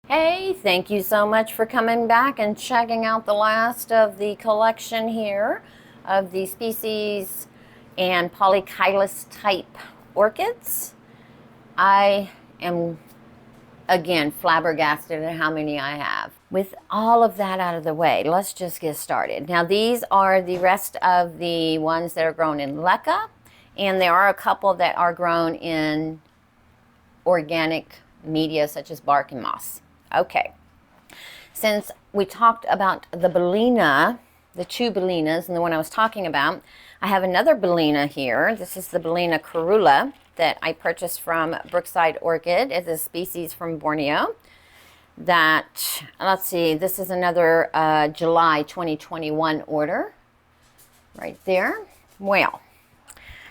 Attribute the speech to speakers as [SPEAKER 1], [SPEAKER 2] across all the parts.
[SPEAKER 1] Hey, thank you so much for coming back and checking out the last of the collection here of the species and polychilus type orchids. I am again flabbergasted at how many I have. With all of that out of the way, let's just get started. Now these are the rest of the ones that are grown in leca, and there are a couple that are grown in organic media such as bark and moss. Okay, since we talked about the Bellina, the two Bellinas, and the one I was talking about, I have another Bellina here. This is the Bellina caerula that I purchased from Brookside Orchid. It's a species from Borneo. That, let's see, this is another July 2021 order right there. Well,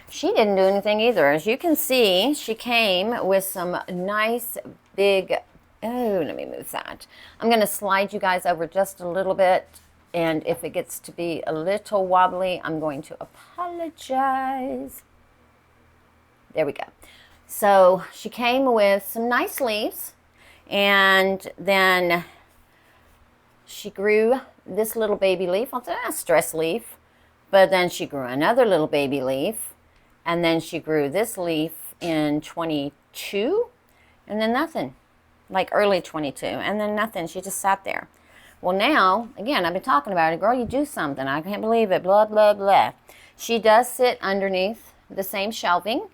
[SPEAKER 1] she didn't do anything either. As you can see, she came with some nice big, oh, let me move that. I'm going to slide you guys over just a little bit, and if it gets to be a little wobbly, I'm going to apologize. There we go. So she came with some nice leaves, and then she grew this little baby leaf. I'll say a stress leaf, but then she grew another little baby leaf, and then she grew this leaf in 22, and then nothing. Like early 22, and then nothing. She just sat there. Well, now, again, I've been talking about it. Girl, you do something. I can't believe it. Blah, blah, blah. She does sit underneath the same shelving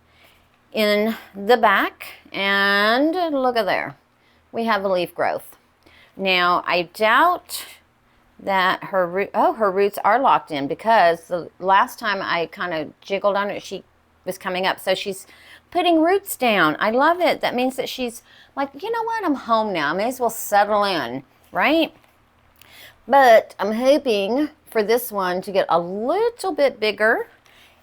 [SPEAKER 1] in the back, and look at there. We have a leaf growth. Now, I doubt that her roots are locked in, because the last time I kind of jiggled on it, she was coming up. So she's putting roots down. I love it. That means that she's like, you know what? I'm home now. I may as well settle in, right? But I'm hoping for this one to get a little bit bigger.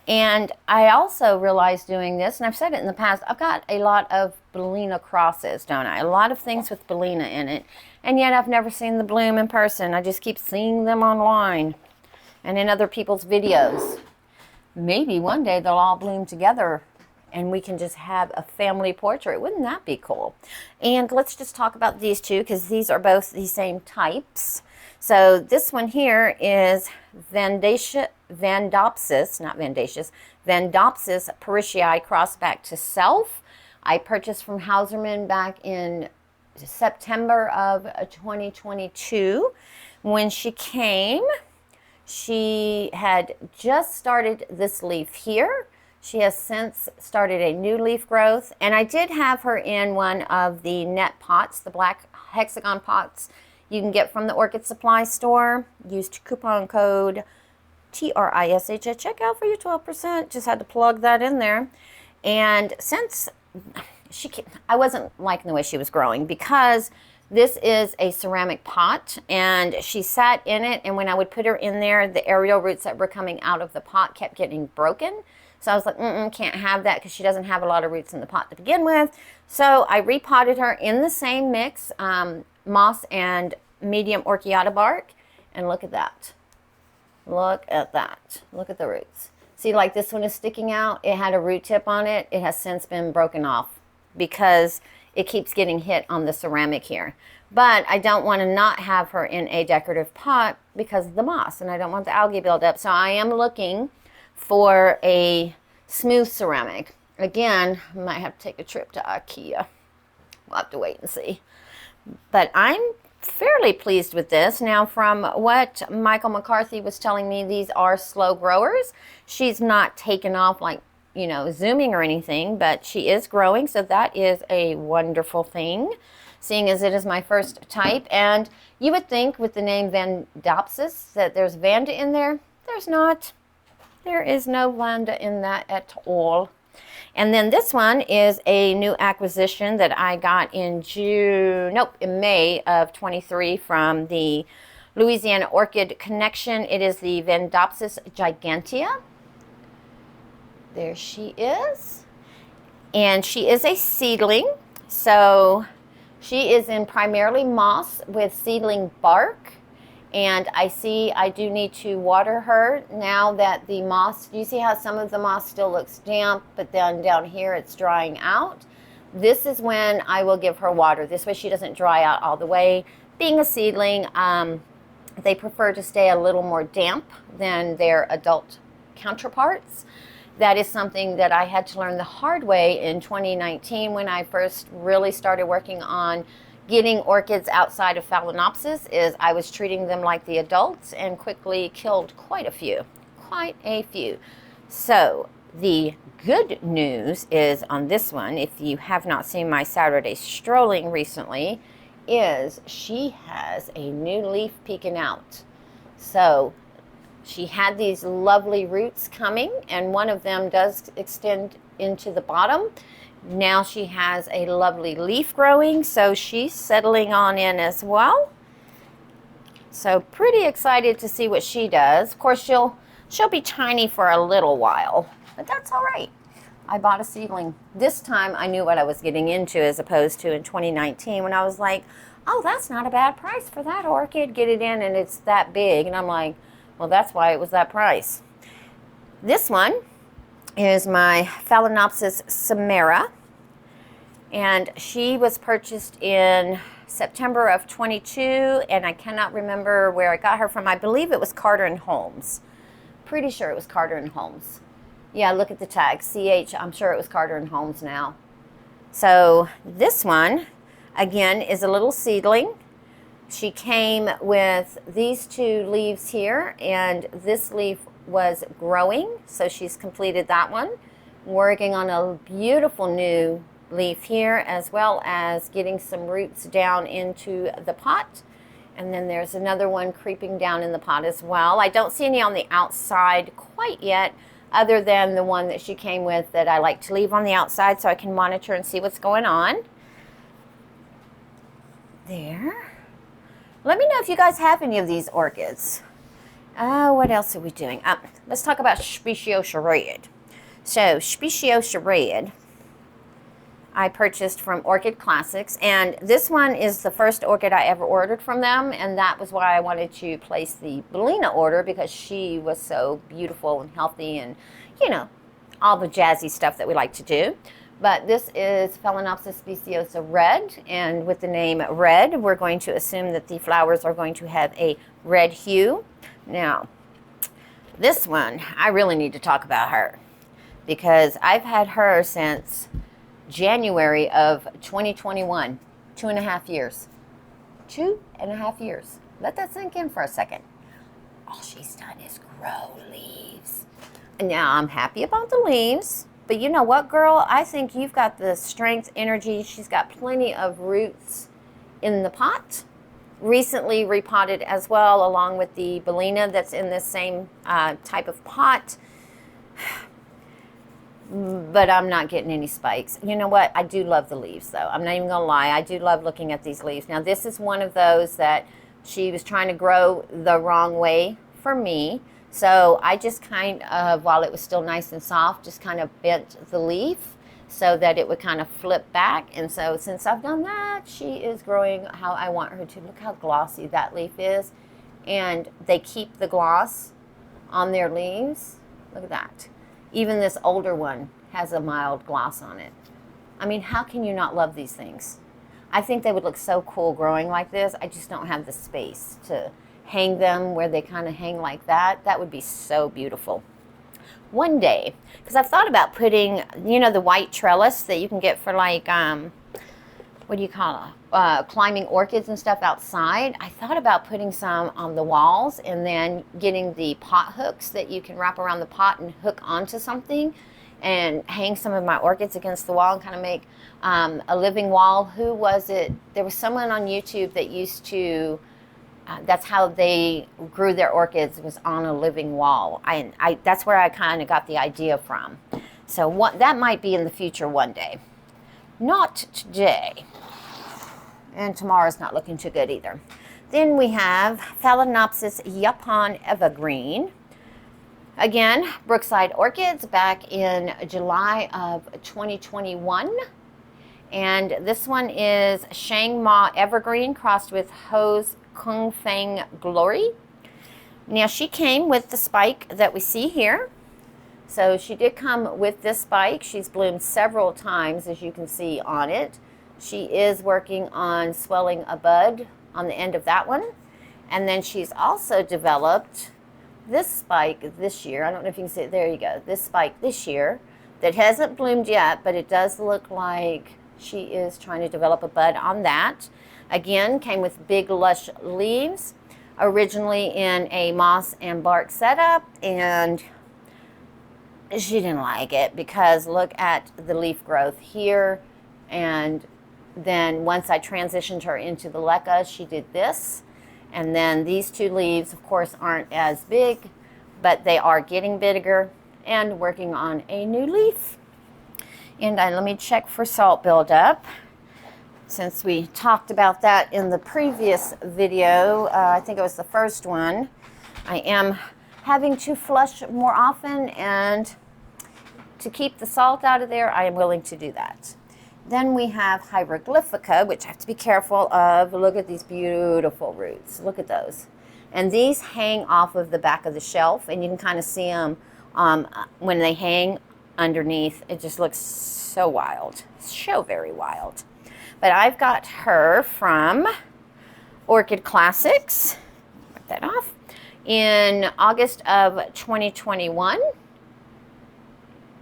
[SPEAKER 1] And I also realized doing this, and I've said it in the past, I've got a lot of Bellina crosses, don't I? A lot of things with Bellina in it. And yet I've never seen the bloom in person. I just keep seeing them online and in other people's videos. Maybe one day they'll all bloom together and we can just have a family portrait. Wouldn't that be cool? And let's just talk about these two, because these are both the same types. So this one here is Vandopsis, Vandopsis parishii crossed back to self. I purchased from Hauserman back in September of 2022. When she came, she had just started this leaf here. She has since started a new leaf growth, and I did have her in one of the net pots, the black hexagon pots you can get from the Orchid Supply Store. Used coupon code TRISH at checkout for your 12%. Just had to plug that in there. And since I wasn't liking the way she was growing, because this is a ceramic pot, and she sat in it, and when I would put her in there, the aerial roots that were coming out of the pot kept getting broken. So I was like, can't have that, because she doesn't have a lot of roots in the pot to begin with. So I repotted her in the same mix, moss and medium Orchiata bark. And look at that. Look at that. Look at the roots. See, like this one is sticking out. It had a root tip on it. It has since been broken off because it keeps getting hit on the ceramic here. But I don't want to not have her in a decorative pot because of the moss, and I don't want the algae buildup. So I am looking for a smooth ceramic. Again, I might have to take a trip to IKEA. We'll have to wait and see. But I'm fairly pleased with this. Now, from what Michael McCarthy was telling me, these are slow growers. She's not taken off like, zooming or anything, but she is growing. So that is a wonderful thing, seeing as it is my first type. And you would think with the name Vandopsis that there's Vanda in there. There's not. There is no Vanda in that at all. And then this one is a new acquisition that I got in May of 23 from the Louisiana Orchid Connection. It is the Vandopsis gigantea. There she is. And she is a seedling. So she is in primarily moss with seedling bark. And I see I do need to water her now that the moss, you see how some of the moss still looks damp, but then down here it's drying out. This is when I will give her water. This way she doesn't dry out all the way. Being a seedling, they prefer to stay a little more damp than their adult counterparts. That is something that I had to learn the hard way in 2019 when I first really started working on getting orchids outside of Phalaenopsis. Is I was treating them like the adults and quickly killed quite a few. So the good news is on this one, if you have not seen my Saturday strolling recently, is she has a new leaf peeking out. So she had these lovely roots coming, and one of them does extend into the bottom. Now she has a lovely leaf growing, so she's settling on in as well. So pretty excited to see what she does. Of course, she'll be tiny for a little while, but that's all right. I bought a seedling. This time I knew what I was getting into, as opposed to in 2019 when I was like, oh, that's not a bad price for that orchid. Get it in and it's that big. And I'm like, well, that's why it was that price. This one is my Phalaenopsis samara, and she was purchased in September of 22, and I cannot remember where I got her from. I believe it was Carter and Holmes. Pretty sure it was Carter and Holmes. Yeah, look at the tag, CH. I'm sure it was Carter and Holmes now. So this one, again, is a little seedling. She came with these two leaves here, and this leaf was growing, so she's completed that one. Working on a beautiful new leaf here, as well as getting some roots down into the pot. And then there's another one creeping down in the pot as well. I don't see any on the outside quite yet, other than the one that she came with that I like to leave on the outside so I can monitor and see what's going on. There. Let me know if you guys have any of these orchids. What else are we doing? Let's talk about Speciosa Red. So Speciosa Red, I purchased from Orchid Classics, and this one is the first orchid I ever ordered from them, and that was why I wanted to place the Bellina order, because she was so beautiful and healthy and, you know, all the jazzy stuff that we like to do. But this is Phalaenopsis Speciosa Red, and with the name red, we're going to assume that the flowers are going to have a red hue. Now, this one, I really need to talk about her, because I've had her since January of 2021, 2.5 years. 2.5 years. Let that sink in for a second. All she's done is grow leaves. And now I'm happy about the leaves, but you know what, girl? I think you've got the strength, energy. She's got plenty of roots in the pot. Recently repotted as well, along with the Bellina that's in this same type of pot. But I'm not getting any spikes. You know what? I do love the leaves, though. I'm not even going to lie. I do love looking at these leaves. Now, this is one of those that she was trying to grow the wrong way for me. So I just kind of, while it was still nice and soft, just kind of bent the leaf so that it would kind of flip back. And so since I've done that, she is growing how I want her to. Look how glossy that leaf is. And they keep the gloss on their leaves. Look at that. Even this older one has a mild gloss on it. I mean, how can you not love these things? I think they would look so cool growing like this. I just don't have the space to hang them where they kind of hang like that. That would be so beautiful. One day, because I've thought about putting, you know, the white trellis that you can get for like, what do you call it? Climbing orchids and stuff outside. I thought about putting some on the walls and then getting the pot hooks that you can wrap around the pot and hook onto something and hang some of my orchids against the wall and kind of make a living wall. Who was it? There was someone on YouTube that used to, that's how they grew their orchids, was on a living wall. That's where I kind of got the idea from. So that might be in the future one day. Not today. And tomorrow's not looking too good either. Then we have Phalaenopsis Japan Evergreen. Again, Brookside Orchids back in July of 2021. And this one is Shang Ma Evergreen crossed with Ho's Kung Feng Glory. Now she came with the spike that we see here. So she did come with this spike. She's bloomed several times, as you can see on it. She is working on swelling a bud on the end of that one. And then she's also developed this spike this year. I don't know if you can see it. There you go. This spike this year that hasn't bloomed yet, but it does look like she is trying to develop a bud on that. Again, came with big lush leaves, originally in a moss and bark setup, and she didn't like it because look at the leaf growth here. And then once I transitioned her into the leca, she did this. And then these two leaves, of course, aren't as big, but they are getting bigger and working on a new leaf. And let me check for salt buildup. Since we talked about that in the previous video, I think it was the first one, I am having to flush more often, and to keep the salt out of there, I am willing to do that. Then we have hieroglyphica, which I have to be careful of. Look at these beautiful roots. Look at those. And these hang off of the back of the shelf, and you can kind of see them when they hang underneath. It just looks so wild, so very wild. But I've got her from Orchid Classics, wipe that off, in August of 2021.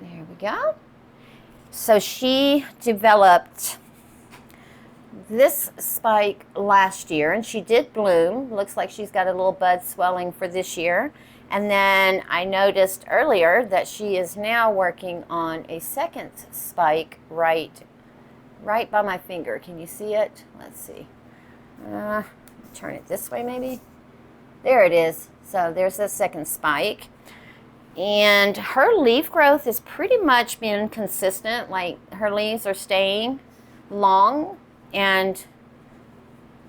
[SPEAKER 1] There we go. So she developed this spike last year, and she did bloom. Looks like she's got a little bud swelling for this year. And then I noticed earlier that she is now working on a second spike right by my finger. Can you see it? Let's see. Turn it this way maybe. There it is. So there's the second spike. And her leaf growth is pretty much been consistent. Like her leaves are staying long, and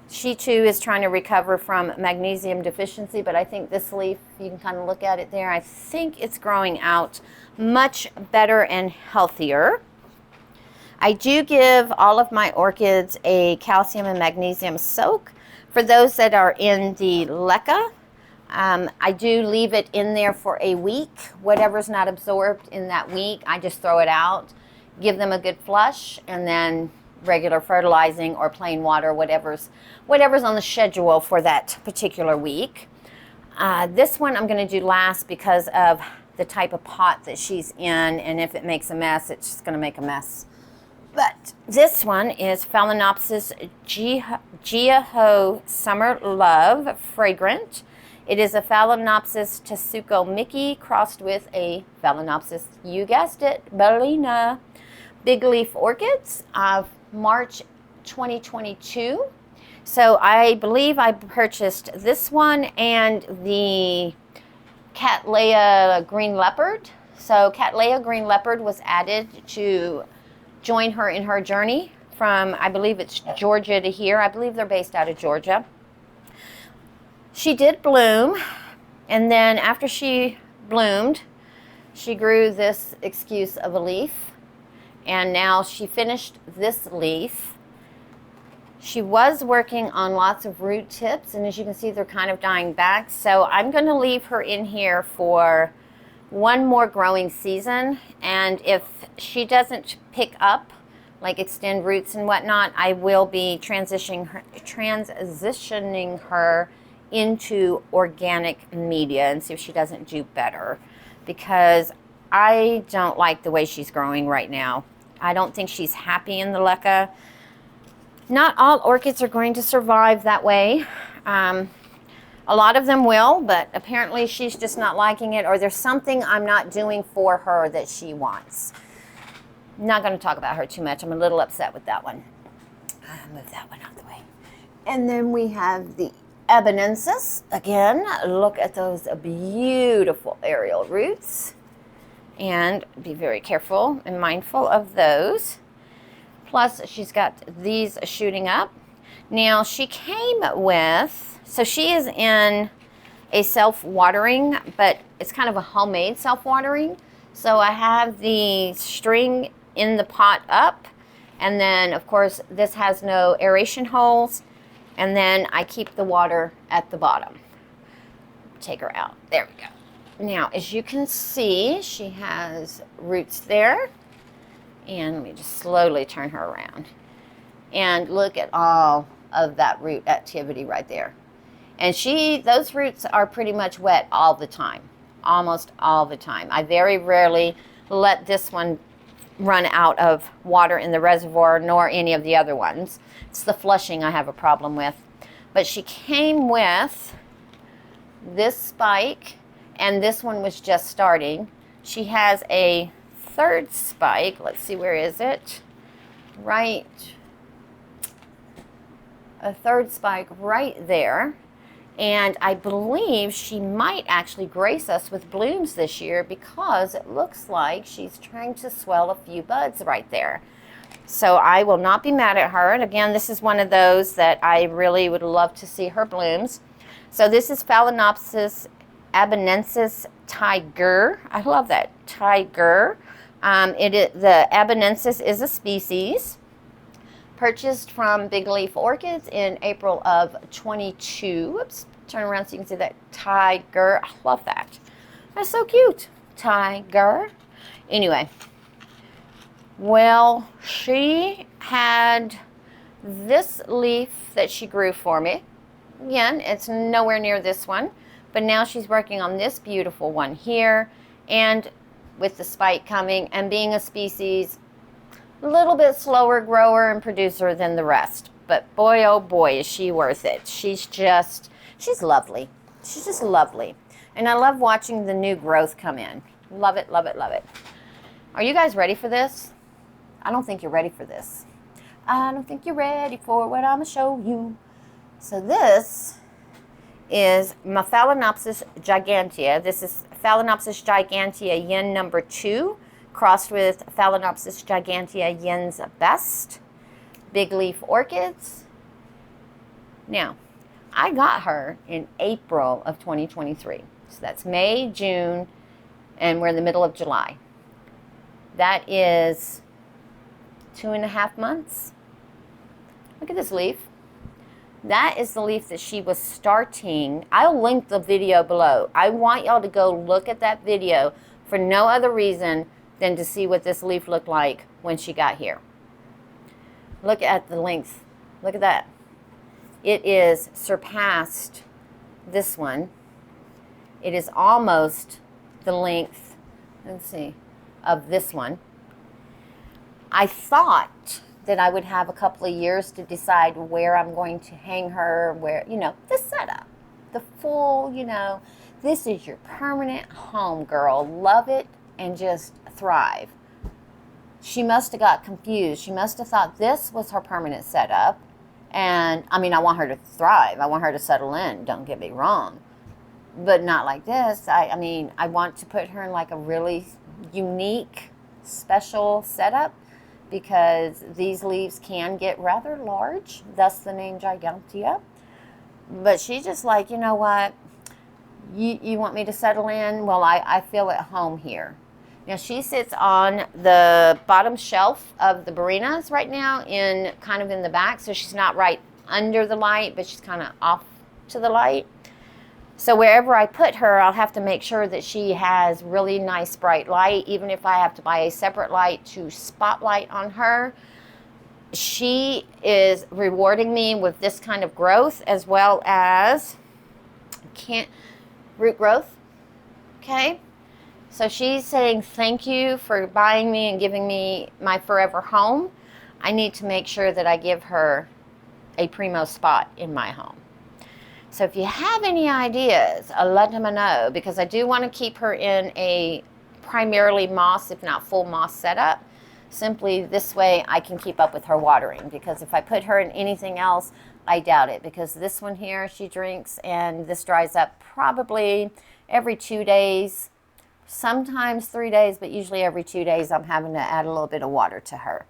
[SPEAKER 1] she too is trying to recover from magnesium deficiency, but I think this leaf, you can kind of look at it there, I think it's growing out much better and healthier. I do give all of my orchids a calcium and magnesium soak. For those that are in the leca, I do leave it in there for a week. Whatever's not absorbed in that week, I just throw it out, give them a good flush, and then regular fertilizing or plain water, whatever's on the schedule for that particular week. This one I'm going to do last because of the type of pot that she's in, and if it makes a mess, it's just going to make a mess. But this one is Phalaenopsis Geoho Summer Love Fragrant. It is a Phalaenopsis Tesuko Mickey crossed with a Phalaenopsis, you guessed it, Bellina Big Leaf Orchids of March 2022. So I believe I purchased this one and the Cattleya Green Leopard. So Cattleya Green Leopard was added to join her in her journey from, I believe it's Georgia to here. I believe they're based out of Georgia. She did bloom, and then after she bloomed, she grew this excuse of a leaf, and now she finished this leaf. She was working on lots of root tips, and as you can see, they're kind of dying back. So I'm going to leave her in here for one more growing season, and if she doesn't pick up, like extend roots and whatnot, I will be transitioning her into organic media and see if she doesn't do better, because I don't like the way she's growing right now. I don't think she's happy in the leca. Not all orchids are going to survive that way. A lot of them will, but apparently she's just not liking it, or there's something I'm not doing for her that she wants. I'm not going to talk about her too much. I'm a little upset with that one. Move that one out of the way. And then we have the Ebenensis. Again, look at those beautiful aerial roots. And be very careful and mindful of those. Plus, she's got these shooting up. Now, she came with, so she is in a self-watering, but it's kind of a homemade self-watering. So I have the string in the pot up, and then, of course, this has no aeration holes, and then I keep the water at the bottom. Take her out. There we go. Now, as you can see, she has roots there. And let me just slowly turn her around. And look at all of that root activity right there. And those roots are pretty much wet all the time, almost all the time. I very rarely let this one run out of water in the reservoir, nor any of the other ones. It's the flushing I have a problem with. But she came with this spike, and this one was just starting. She has a third spike. Let's see, where is it? Right. A third spike right there. And I believe she might actually grace us with blooms this year because it looks like she's trying to swell a few buds right there. So I will not be mad at her. And again, this is one of those that I really would love to see her blooms. So this is Phalaenopsis abonensis tiger. I love that, tiger. The abonensis is a species. Purchased from Big Leaf Orchids in April of 22. Whoops, turn around so you can see that tiger. I love that. That's so cute. Tiger. Anyway, well, she had this leaf that she grew for me. Again, it's nowhere near this one, but now she's working on this beautiful one here, and with the spike coming and being a species, a little bit slower grower and producer than the rest. But boy, oh boy, is she worth it. She's lovely. She's just lovely. And I love watching the new growth come in. Love it, love it, love it. Are you guys ready for this? I don't think you're ready for this. I don't think you're ready for what I'm going to show you. So this is my Phalaenopsis gigantea. This is Phalaenopsis gigantea yin number 2. Crossed with Phalaenopsis gigantea yin's best. Big Leaf Orchids. Now, I got her in April of 2023. So that's May, June, and we're in the middle of July. That is 2.5 months. Look at this leaf. That is the leaf that she was starting. I'll link the video below. I want y'all to go look at that video for no other reason than to see what this leaf looked like when she got here. Look at the length. Look at that. It is surpassed this one. It is almost the length, let's see, of this one. I thought that I would have a couple of years to decide where I'm going to hang her, where, the setup, the full, this is your permanent home, girl. Love it and just thrive. She must have got confused. She must have thought this was her permanent setup. And I mean, I want her to thrive. I want her to settle in. Don't get me wrong. But not like this. I mean, I want to put her in like a really unique, special setup because these leaves can get rather large, thus the name Gigantea. But she's just like, you know what? You want me to settle in? Well, I feel at home here. Now, she sits on the bottom shelf of the Barenas right now, kind of in the back. So she's not right under the light, but she's kind of off to the light. So wherever I put her, I'll have to make sure that she has really nice bright light, even if I have to buy a separate light to spotlight on her. She is rewarding me with this kind of growth as well as root growth. Okay. So she's saying thank you for buying me and giving me my forever home. I need to make sure that I give her a primo spot in my home. So if you have any ideas, let them know, because I do want to keep her in a primarily moss, if not full moss setup. Simply this way I can keep up with her watering, because if I put her in anything else, I doubt it, because this one here she drinks and this dries up probably every 2 days. Sometimes 3 days, but usually every 2 days I'm having to add a little bit of water to her.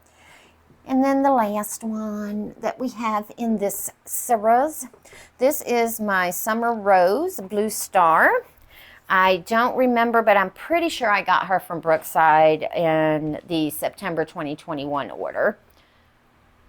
[SPEAKER 1] And then the last one that we have in this series, this is my Summer Rose Blue Star. I don't remember, but I'm pretty sure I got her from Brookside in the September 2021 order.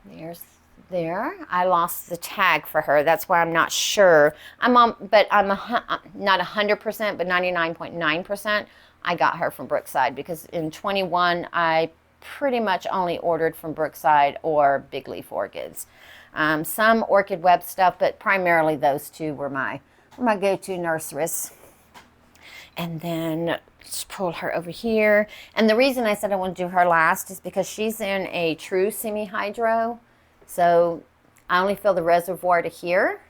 [SPEAKER 1] There's there. I lost the tag for her. That's why I'm not sure. But I'm not 100%, but 99.9%. I got her from Brookside because in 21 I pretty much only ordered from Brookside or Big Leaf Orchids. Some Orchid Web stuff, but primarily those two were my go-to nurseries. And then just pull her over here. And the reason I said I want to do her last is because she's in a true semi-hydro. So I only fill the reservoir to here.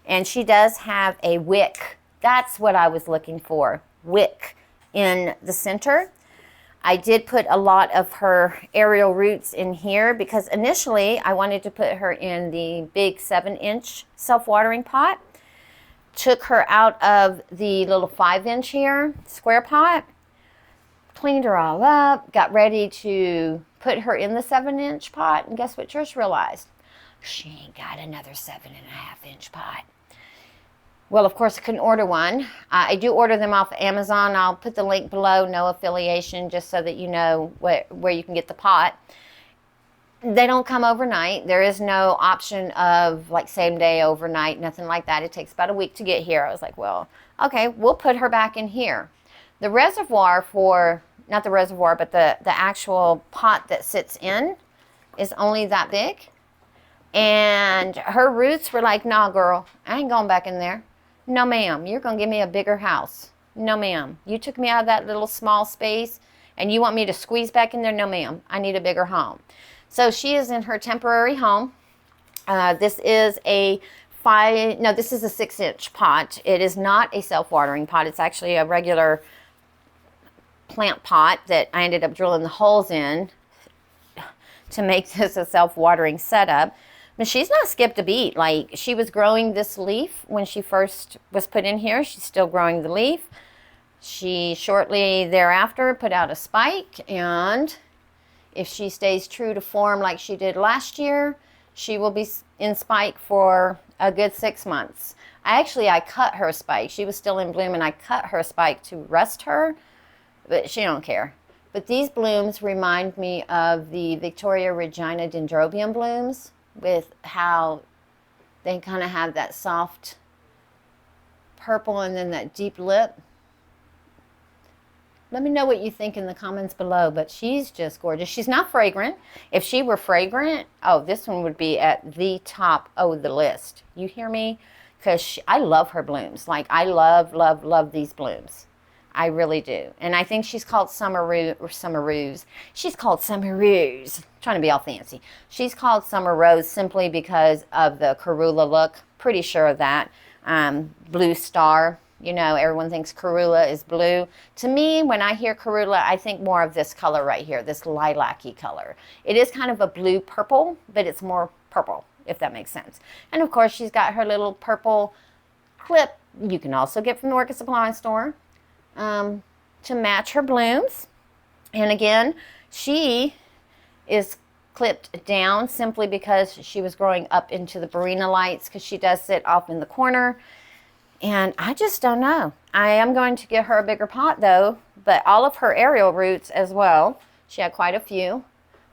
[SPEAKER 1] And she does have a wick. That's what I was looking for, wick in the center. I did put a lot of her aerial roots in here because initially I wanted to put her in the big 7-inch self-watering pot. Took her out of the little 5-inch here, square pot, cleaned her all up, got ready to put her in the 7-inch pot, and guess what Trish realized? She ain't got another 7.5-inch pot. Well, of course, I couldn't order one. I do order them off Amazon. I'll put the link below, no affiliation, just so that you know where you can get the pot. They don't come overnight. There is no option of like same day, overnight, nothing like that. It takes about a week to get here. I was like, well, okay, we'll put her back in here. The reservoir for, not the reservoir, but the actual pot that sits in is only that big. And her roots were like, nah, girl, I ain't going back in there. No, ma'am, you're going to give me a bigger house. No, ma'am. You took me out of that little small space and you want me to squeeze back in there? No, ma'am. I need a bigger home. So she is in her temporary home. This is a 6-inch pot. It is not a self-watering pot. It's actually a regular plant pot that I ended up drilling the holes in to make this a self-watering setup. But she's not skipped a beat. Like, she was growing this leaf when she first was put in here. She's still growing the leaf. She shortly thereafter put out a spike, and if she stays true to form like she did last year, she will be in spike for a good 6 months. I cut her spike. She was still in bloom, and I cut her spike to rest her, but she don't care. But these blooms remind me of the Victoria Regina dendrobium blooms, with how they kind of have that soft purple and then that deep lip. Let me know what you think in the comments below, but she's just gorgeous. She's not fragrant. If she were fragrant, oh, this one would be at the top of the list. You hear me? Because I love her blooms. Like, I love, love, love these blooms. I really do. And I think she's called Summer Rose. She's called Summer Rose. Trying to be all fancy. She's called Summer Rose simply because of the Karula look. Pretty sure of that. Blue star. You know, everyone thinks Karula is blue. To me, when I hear Karula, I think more of this color right here, this lilac-y color. It is kind of a blue-purple, but it's more purple, if that makes sense. And, of course, she's got her little purple clip you can also get from the Orchid Supply Store to match her blooms. And, again, she is clipped down simply because she was growing up into the Barina lights, because she does sit off in the corner. And I just don't know. I am going to get her a bigger pot though, but all of her aerial roots as well, she had quite a few,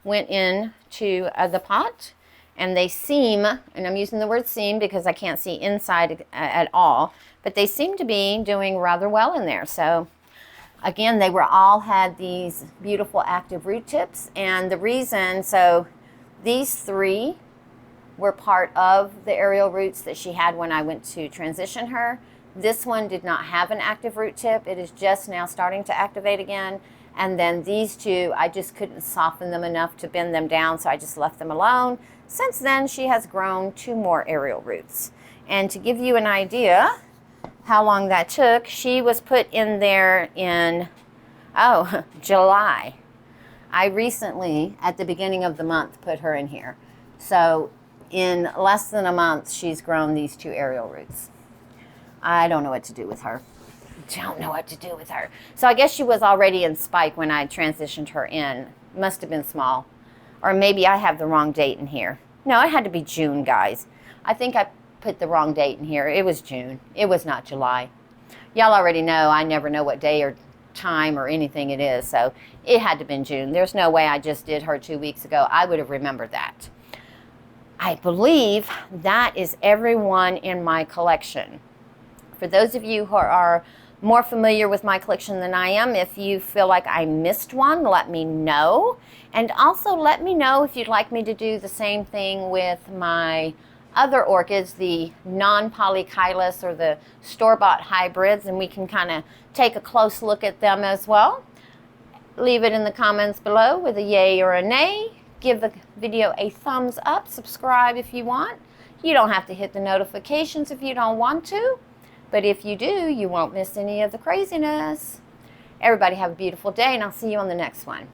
[SPEAKER 1] went into the pot, and they seem, and I'm using the word seem because I can't see inside at all, but they seem to be doing rather well in there. So again, they were all had these beautiful active root tips, and the reason, so these 3 were part of the aerial roots that she had when I went to transition her. This one did not have an active root tip. It is just now starting to activate again. And then these 2, I just couldn't soften them enough to bend them down, so I just left them alone. Since then, she has grown 2 more aerial roots. And to give you an idea how long that took, she was put in there in, July. I recently, at the beginning of the month, put her in here. So in less than a month, she's grown these 2 aerial roots. I don't know what to do with her. Don't know what to do with her. So I guess she was already in spike when I transitioned her in. Must have been small. Or maybe I have the wrong date in here. No, it had to be June, guys. I think I put the wrong date in here. It was June. It was not July. Y'all already know I never know what day or time or anything it is. So it had to have been June. There's no way I just did her 2 weeks ago. I would have remembered that. I believe that is everyone in my collection. For those of you who are more familiar with my collection than I am, if you feel like I missed one, let me know. And also let me know if you'd like me to do the same thing with my other orchids, the non-polychilus or the store-bought hybrids, and we can kind of take a close look at them as well. Leave it in the comments below with a yay or a nay. Give the video a thumbs up, subscribe if you want. You don't have to hit the notifications if you don't want to. But if you do, you won't miss any of the craziness. Everybody have a beautiful day, and I'll see you on the next one.